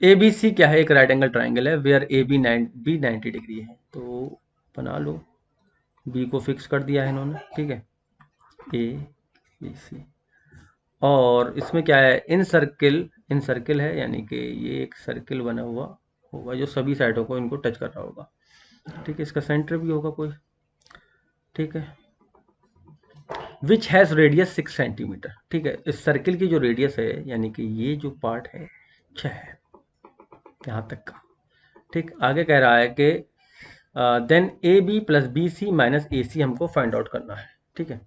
A: ए बी सी क्या है, एक राइट एंगल ट्राइंगल है, वेयर ए बी 90 डिग्री है, तो बना लो। बी को फिक्स कर दिया है इन्होंने, ठीक है, ए बी सी। और इसमें क्या है, इन सर्किल है, यानी कि ये एक सर्किल बना हुआ होगा जो सभी साइडों को इनको टच कर रहा होगा, ठीक है। इसका सेंटर भी होगा कोई, ठीक है। विच हैज़ रेडियस 6 सेंटीमीटर, ठीक है। इस सर्किल की जो रेडियस है, यानी कि ये जो पार्ट है 6 है, यहाँ तक का, ठीक। आगे कह रहा है कि then A B plus B C minus A C हमको फाइंड आउट करना है, ठीक है।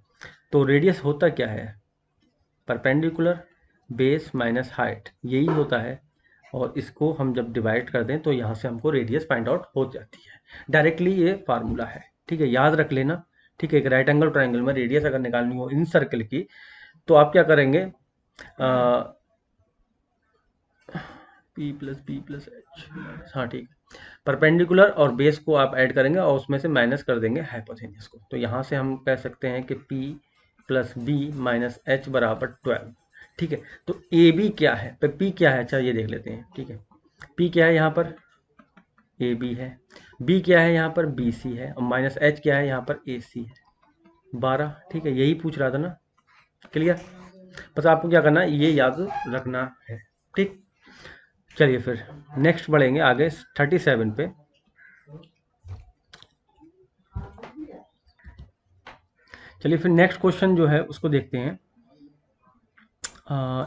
A: तो रेडियस होता क्या है, परपेंडिकुलर बेस माइनस हाइट, यही होता है। और इसको हम जब डिवाइड कर दें तो यहाँ से हमको रेडियस फाइंड आउट हो जाती है, डायरेक्टली ये फार्मूला है, ठीक है, याद रख लेना, ठीक है। एक राइट एंगल ट्राइंगल में रेडियस अगर निकालनी हो इन सर्कल की, तो आप क्या करेंगे, पी प्लस एच, हाँ ठीक है, परपेंडिकुलर और बेस को आप ऐड करेंगे और उसमें से माइनस कर देंगे हाइपोथेन्यूस को, तो यहाँ से हम कह सकते हैं कि P plus B minus H बराबर 12, ठीक है। तो ए बी क्या है, पे P क्या है, अच्छा ये देख लेते हैं, ठीक है। P क्या है यहाँ पर, ए बी है, B क्या है यहाँ पर, बी सी है, और माइनस एच क्या है यहाँ पर, ए सी है, 12, ठीक है। यही पूछ रहा था ना, क्लियर। बस आपको क्या करना है, ये याद रखना है, ठीक। चलिए फिर नेक्स्ट बढ़ेंगे आगे 37 पे। चलिए फिर नेक्स्ट क्वेश्चन जो है उसको देखते हैं।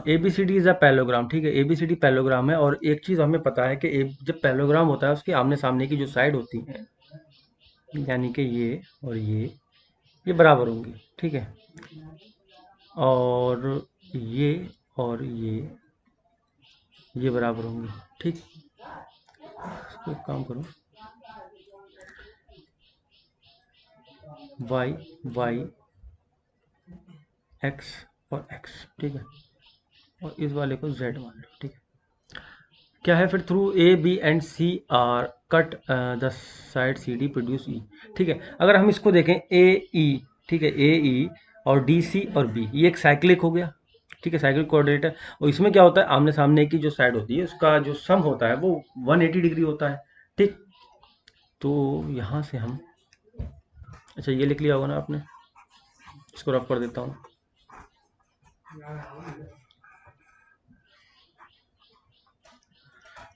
A: A B C D is a parallelogram, ठीक है। A B C D parallelogram है, और एक चीज़ हमें पता है कि जब पैलोग्राम होता है उसके आमने सामने की जो साइड होती हैं, यानी कि ये और ये बराबर होंगी, ठीक है। और ये और ये बराबर होंगी, ठीक। इसको एक काम करो, वाई वाई एक्स और एक्स, ठीक है, और इस वाले को जेड मान लो, ठीक है। क्या है फिर, through A B and C are cut the side C D produce E, ठीक है। अगर हम इसको देखें ए ई, ठीक है, ए ई और डी सी और बी, ये एक साइक्लिक हो गया, ठीक है, साइक्लिक कोऑर्डिनेट है। और इसमें क्या होता है, आमने सामने की जो साइड होती है उसका जो सम होता है वो 180 डिग्री होता है, ठीक। तो यहाँ से हम, अच्छा ये लिख लिया होगा ना आपने, इसको रफ कर देता हूँ।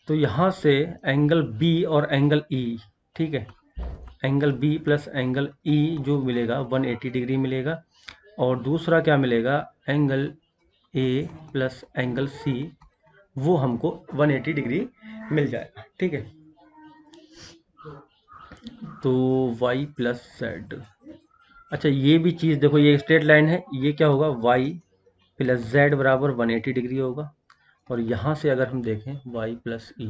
A: तो यहाँ से एंगल बी और एंगल ई, ठीक है, angle B plus angle E जो मिलेगा 180 डिग्री मिलेगा। और दूसरा क्या मिलेगा, angle A plus angle C, वो हमको 180 डिग्री मिल जाएगा, ठीक है। तो y प्लस जेड। अच्छा ये भी चीज़ देखो, ये स्ट्रेट लाइन है, ये क्या होगा y प्लस जेड बराबर 180 डिग्री होगा। और यहाँ से अगर हम देखें y प्लस ई,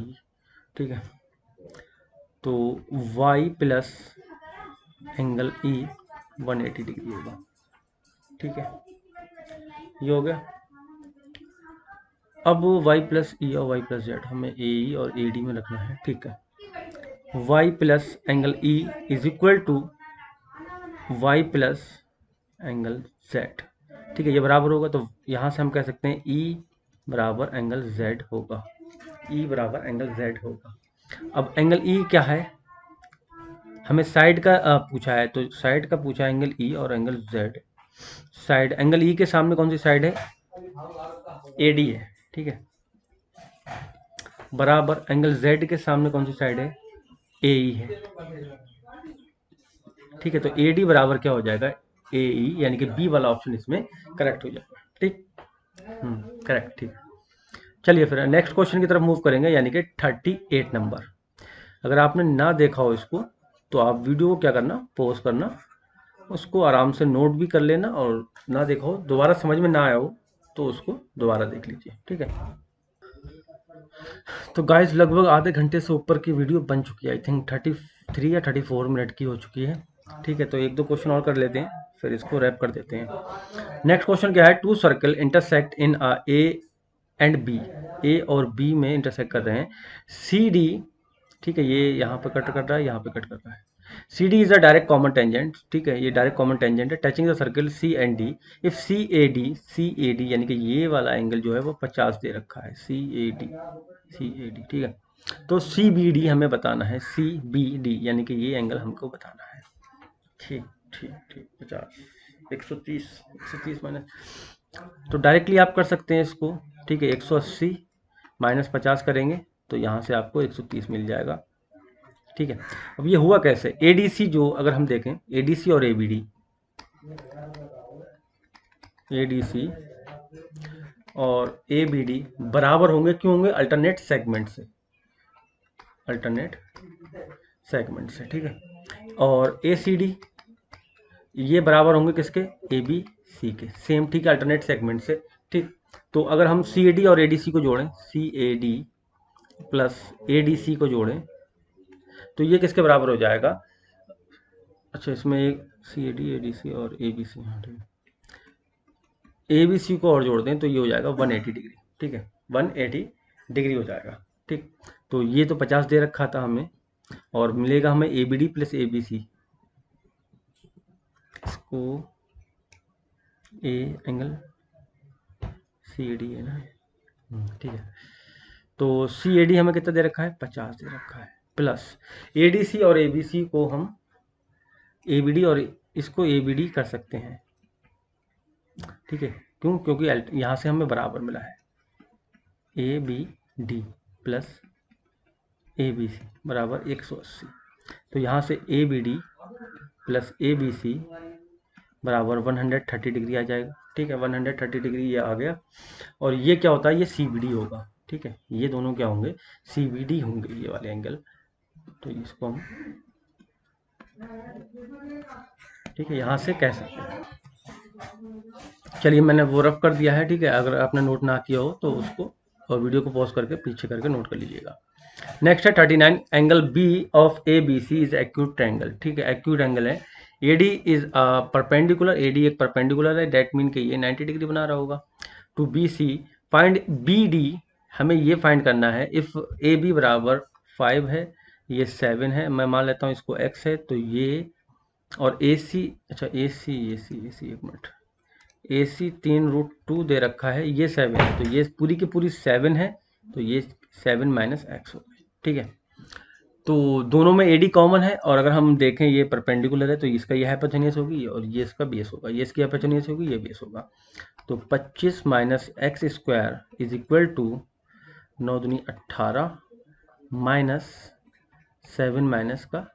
A: ठीक है, तो y प्लस एंगल ई 180 डिग्री होगा। ठीक है, ये हो गया। अब y प्लस ई और y प्लस जेड हमें ए ई और ए डी में रखना है। ठीक है, y plus angle E is equal to y plus angle z। ठीक है, ये बराबर होगा, तो यहाँ से हम कह सकते हैं E बराबर एंगल z होगा। E बराबर एंगल z होगा। अब एंगल E क्या है, हमें साइड का पूछा है, तो साइड का पूछा है एंगल E और angle z। Side angle E के सामने कौन सी साइड है, AD है। ठीक है, बराबर एंगल Z के सामने कौन सी साइड है, AE है। ठीक है, तो AD बराबर क्या हो जाएगा, AE, यानी कि बी वाला ऑप्शन इसमें करेक्ट हो जाएगा। ठीक, करेक्ट। ठीक, चलिए फिर नेक्स्ट क्वेश्चन की तरफ मूव करेंगे, यानी कि 38 नंबर। अगर आपने ना देखा हो इसको, तो आप वीडियो को क्या करना, पॉज करना, उसको आराम से नोट भी कर लेना, और ना देखा हो, दोबारा समझ में ना आया हो, तो उसको दोबारा देख लीजिए। ठीक है, तो गाइस लगभग आधे घंटे से ऊपर की वीडियो बन चुकी है। आई थिंक 33 या 34 मिनट की हो चुकी है। ठीक है, तो एक दो क्वेश्चन और कर लेते हैं, फिर इसको रैप कर देते हैं। नेक्स्ट क्वेश्चन क्या है, two circle intersect in A and B. A और बी में इंटरसेक्ट कर रहे हैं, सी डी। ठीक है, ये यहाँ पे कट कर रहा है, यहाँ पे कट कर रहा है। C D is a direct common tangent. ठीक है, ये डायरेक्ट कॉमन टेंजेंट है, touching the circle C and D. If C A D यानी कि ये वाला एंगल जो है वो 50 दे रखा है, सी ए डी। ठीक है, तो सी बी डी हमें बताना है, सी बी डी यानी कि ये एंगल हमको बताना है। ठीक ठीक ठीक, 50, 130 माइनस, तो डायरेक्टली आप कर सकते हैं इसको। ठीक है, 180 माइनस 50 करेंगे तो यहाँ से आपको 130 मिल जाएगा। ठीक है, अब ये हुआ कैसे, एडीसी जो अगर हम देखें, एडीसी और एबीडी, एडीसी और एबीडी बराबर होंगे, क्यों होंगे, अल्टरनेट सेगमेंट से, अल्टरनेट सेगमेंट से। ठीक है, और एसीडी ये बराबर होंगे किसके, ए बी सी के, सेम। ठीक है, अल्टरनेट सेगमेंट से। ठीक, तो अगर हम सी ए डी और ए डी सी को जोड़ें, C A D plus A D C को जोड़ें, तो ये किसके बराबर हो जाएगा, अच्छा इसमें एक सी ए डी सी और ए बी सी, हाँ ठीक है, ए बी सी को और जोड़ दें तो ये हो जाएगा 180 डिग्री। ठीक है, 180 डिग्री हो जाएगा। ठीक, तो ये तो 50 दे रखा था हमें, और मिलेगा हमें A B D plus A B C, इसको A angle C A D है ना। ठीक है, तो सी ए डी हमें कितना दे रखा है, 50 दे रखा है, प्लस ए डी सी और ए बी सी को हम ए बी डी और इसको ए बी डी कर सकते हैं। ठीक है, क्यों, क्योंकि यहाँ से हमें बराबर मिला है, A B D plus A B C बराबर 180। तो यहाँ से A B D plus A B C बराबर 130 डिग्री आ जाएगा। ठीक है, 130 डिग्री ये आ गया, और ये क्या होता है, ये सी बी डी होगा। ठीक है, ये दोनों क्या होंगे, सी बी डी होंगे, ये वाले एंगल। तो इसको हम, ठीक है, यहाँ से कह सकते हैं। चलिए मैंने वो रफ कर दिया है। ठीक है, अगर आपने नोट ना किया हो तो उसको और वीडियो को पॉज करके पीछे करके नोट कर लीजिएगा। नेक्स्ट है 39, angle B of A B C is acute triangle. ठीक है, एक्यूट एंगल है, A D is perpendicular, A D एक परपेंडिकुलर है, डेट मीन के ये 90 डिग्री बना रहा होगा to B C. Find B D, हमें ये फाइंड करना है, इफ ए बी बराबर 5 है, ये 7 है, मैं मान लेता हूँ इसको x है, तो ये, और ए सी, अच्छा ए सी एक मिनट, ए सी 3√2 दे रखा है, ये 7 है, तो ये पूरी की पूरी 7 है, तो ये 7 माइनस एक्स हो गई। ठीक है, तो दोनों में एडी कॉमन है, और अगर हम देखें ये परपेंडिकुलर है, तो इसका ये हाइपोटेन्यूस होगी और ये इसका बेस होगा, ये इसकी हाइपोटेन्यूस होगी, ये बेस होगा। तो 25 minus x square is equal to 9 दूनी 18 माइनस 7 माइनस का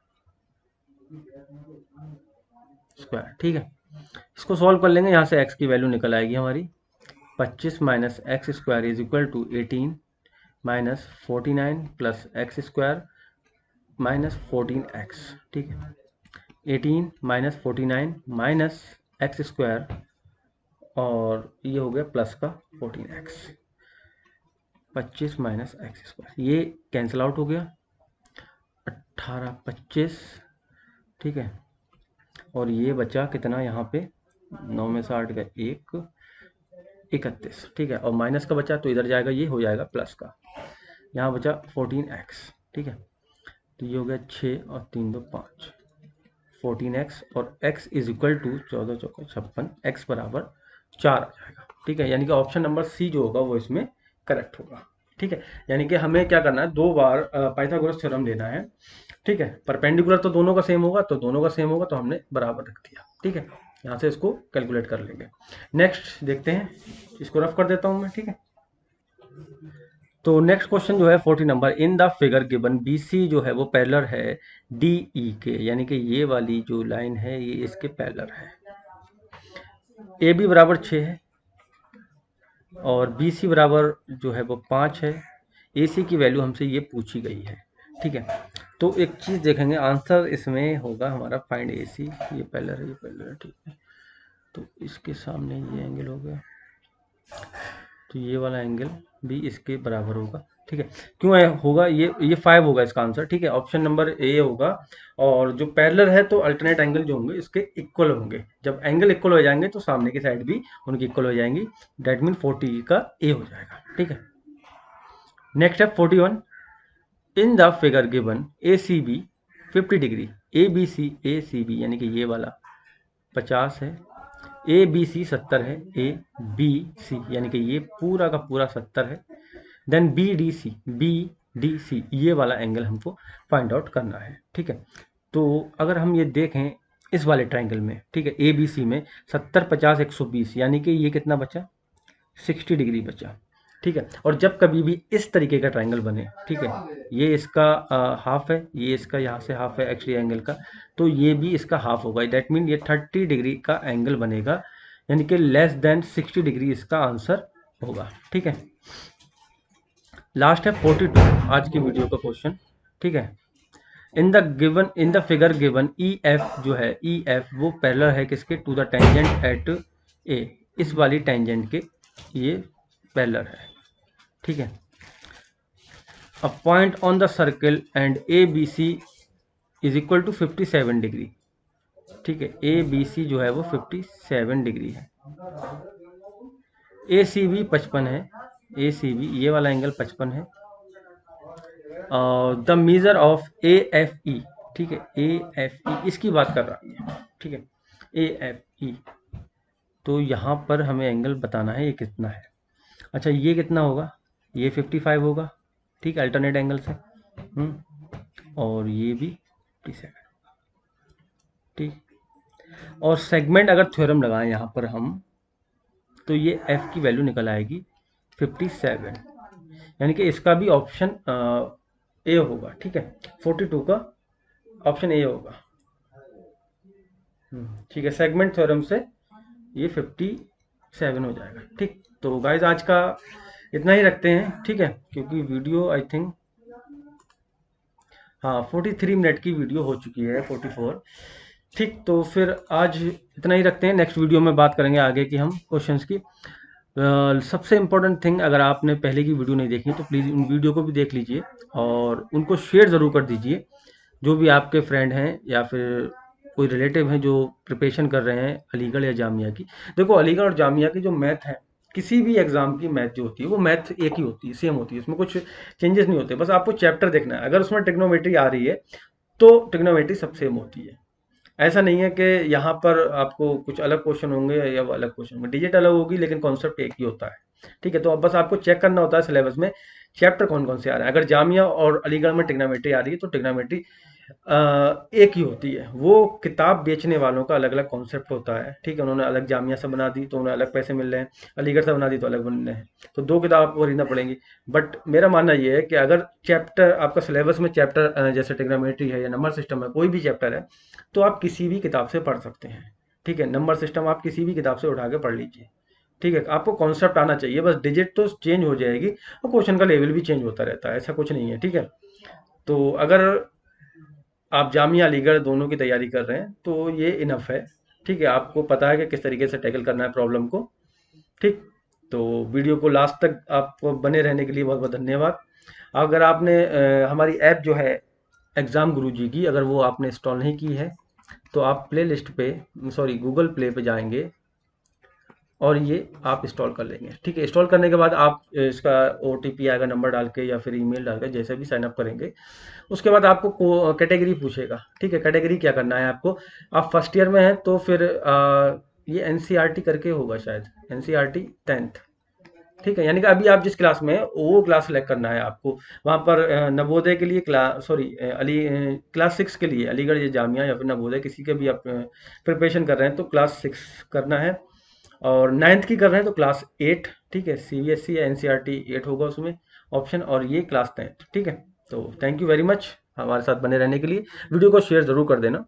A: स्क्वायर। ठीक है, इसको सॉल्व कर लेंगे, यहाँ से x की वैल्यू निकल आएगी हमारी, 25 minus x square is equal to 18 minus 49 plus x square minus 14x, ठीक है, 18 माइनस 49 माइनस एक्स स्क्वायर, और ये हो गया प्लस का 14x, 25 माइनस एक्स स्क्वायर, ये कैंसिल आउट हो गया, 18 25, ठीक है, और ये बचा कितना यहाँ पे, 9 में से 8 का 1, 31, ठीक है, और माइनस का बचा तो इधर जाएगा, ये हो जाएगा प्लस का, यहाँ बचा 14x, ठीक है, तो ये हो गया 6 और 3 2 5, 14x, और x इज इक्वल टू 14 चौका 56, x बराबर 4 आ जाएगा, ठीक है, यानी कि ऑप्शन नंबर सी जो होगा वो इसमें करेक्ट होगा, ठीक है, यानी कि हमें क्या करना है, 2 बार पाइथागोरस थ्योरम लेना है, ठीक है, परपेंडिकुलर तो दोनों का सेम होगा, तो दोनों का सेम होगा तो हमने बराबर रख दिया, ठीक है, यहाँ से इसको कैलकुलेट कर लेंगे। नेक्स्ट देखते हैं, इसको रफ कर देता हूँ मैं, ठीक है। तो नेक्स्ट क्वेश्चन जो है 40 number, in the figure given BC जो है वो पैरेलल है DE के, यानी कि ये वाली जो लाइन है ये इसके पैरेलल है, AB बराबर 6 है और BC बराबर जो है वो 5 है, AC की वैल्यू हमसे ये पूछी गई है, ठीक है। तो एक चीज़ देखेंगे, आंसर इसमें होगा हमारा फाइंड AC, ये पैरेलल है, ये पैरेलल है, ठीक है, तो इसके सामने ये एंगल हो गया, तो ये वाला एंगल भी इसके बराबर होगा, ठीक है, क्यों होगा, ये 5 होगा इसका आंसर, ठीक है, ऑप्शन नंबर ए होगा, और जो पैरेलल है तो अल्टरनेट एंगल जो होंगे इसके इक्वल होंगे, जब एंगल इक्वल हो जाएंगे तो सामने की साइड भी उनकी इक्वल हो जाएंगी, डेट मीन 40 का ए हो जाएगा, ठीक है। नेक्स्ट है 41, इन the figure given ACB 50 degree, ABC ACB यानी कि ये वाला 50 है, ABC 70 है, ABC यानी कि ये पूरा का पूरा 70 है, देन BDC ये वाला एंगल हमको फाइंड आउट करना है, ठीक है। तो अगर हम ये देखें इस वाले ट्रायंगल में, ठीक है, ABC में 70 50 120, यानी कि ये कितना बचा, 60 डिग्री बचा, ठीक है, और जब कभी भी इस तरीके का ट्रायंगल बने, ठीक है, ये इसका हाफ है, ये इसका यहाँ से हाफ है एक्चुअली एंगल का, तो ये भी इसका हाफ होगा, दैट मीन ये 30 डिग्री का एंगल बनेगा, यानी कि लेस देन 60 डिग्री इसका आंसर होगा, ठीक है। लास्ट है 42 आज की वीडियो का क्वेश्चन, ठीक है, in the figure given EF जो है, EF वो पैरेलल है किसके, to the tangent at A, इस वाली टेंजेंट के ये पैरेलल है, ठीक है। A point on the circle and ABC is equal to 57 degree, ठीक है, ABC जो है वो 57 डिग्री है, ACB 55 है, ACB ये वाला एंगल 55 है, द मेजर ऑफ AFE, ठीक है, AFE इसकी बात कर रहा है, ठीक है, AFE, तो यहाँ पर हमें एंगल बताना है ये कितना है, अच्छा ये कितना होगा, ये 55 होगा, ठीक है, अल्टरनेट एंगल से, और ये भी 57, ठीक, और सेगमेंट अगर थ्योरम लगाएं यहाँ पर हम, तो ये F की वैल्यू निकल आएगी 57, यानी कि इसका भी ऑप्शन ए होगा, ठीक है, 42 का ऑप्शन ए होगा, ठीक है, सेगमेंट थ्योरम से ये 57 हो जाएगा, ठीक। तो गाइज आज का इतना ही रखते हैं, ठीक है, क्योंकि वीडियो आई थिंक हाँ 43 मिनट की वीडियो हो चुकी है, 44, ठीक, तो फिर आज इतना ही रखते हैं, नेक्स्ट वीडियो में बात करेंगे आगे की हम क्वेश्चंस की। सबसे इम्पोर्टेंट थिंग, अगर आपने पहले की वीडियो नहीं देखी तो प्लीज़ उन वीडियो को भी देख लीजिए और उनको शेयर ज़रूर कर दीजिए, जो भी आपके फ्रेंड हैं या फिर कोई रिलेटिव हैं जो प्रिपरेशन कर रहे हैं अलीगढ़ या जामिया की। देखो अलीगढ़ और जामिया की जो मैथ है, किसी भी एग्ज़ाम की मैथ जो होती है वो मैथ एक ही होती है, सेम होती है, उसमें कुछ चेंजेस नहीं होते, बस आपको चैप्टर देखना है, अगर उसमें ट्रिग्नोमेट्री आ रही है तो ट्रिग्नोमेट्री सब सेम होती है, ऐसा नहीं है कि यहाँ पर आपको कुछ अलग क्वेश्चन होंगे या वो अलग क्वेश्चन होंगे, डिजिट अलग होगी लेकिन कॉन्सेप्ट एक ही होता है, ठीक है। तो अब बस आपको चेक करना होता है सिलेबस में चैप्टर कौन कौन से आ रहे हैं, अगर जामिया और अलीगढ़ में ट्रिग्नोमेट्री आ रही है तो ट्रिग्नोमेट्री एक ही होती है, वो किताब बेचने वालों का अलग अलग कॉन्सेप्ट होता है, ठीक है, उन्होंने अलग जामिया से बना दी तो उन्हें अलग पैसे मिल रहे हैं, अलीगढ़ से बना दी तो अलग बन रहे हैं, तो दो किताब आपको खरीदना पड़ेंगी। बट मेरा मानना ये है कि अगर चैप्टर आपका सिलेबस में चैप्टर जैसे ट्रिग्नोमेट्री है या नंबर सिस्टम है, कोई भी चैप्टर है, तो आप किसी भी किताब से पढ़ सकते हैं, ठीक है, नंबर सिस्टम आप किसी भी किताब से उठा के पढ़ लीजिए, ठीक है, आपको कॉन्सेप्ट आना चाहिए, बस डिजिट तो चेंज हो जाएगी और क्वेश्चन का लेवल भी चेंज होता रहता है, ऐसा कुछ नहीं है, ठीक है। तो अगर आप जामिया अलीगढ़ दोनों की तैयारी कर रहे हैं तो ये इनफ है। ठीक है, आपको पता है कि किस तरीके से टैकल करना है प्रॉब्लम को। ठीक, तो वीडियो को लास्ट तक आपको बने रहने के लिए बहुत बहुत धन्यवाद। अगर आपने हमारी ऐप जो है एग्ज़ाम गुरुजी की, अगर वो आपने इंस्टॉल नहीं की है तो आप प्ले लिस्ट पे, सॉरी गूगल प्ले पे जाएंगे और ये आप इंस्टॉल कर लेंगे। ठीक है, इंस्टॉल करने के बाद आप इसका ओटीपी आएगा नंबर डाल के या फिर ईमेल डाल के, जैसे भी साइन अप करेंगे। उसके बाद आपको कैटेगरी पूछेगा। ठीक है, कैटेगरी क्या करना है आपको, आप फर्स्ट ईयर में हैं तो फिर ये एनसीईआरटी करके होगा शायद, एनसीईआरटी 10th। ठीक है, यानी कि अभी आप जिस क्लास में हैं वो क्लास सेलेक्ट करना है आपको। वहाँ पर नवोदय के लिए क्लास, सॉरी अली क्लास 6 के लिए अलीगढ़ ये जामिया या फिर नवोदय किसी के भी आप प्रिपरेशन कर रहे हैं तो क्लास 6 करना है। और 9th की कर रहे हैं तो क्लास 8। ठीक है, सीबीएसई या एनसीईआरटी 8 होगा उसमें ऑप्शन, और ये क्लास 10th। ठीक है, तो थैंक यू वेरी मच हमारे साथ बने रहने के लिए। वीडियो को शेयर ज़रूर कर देना।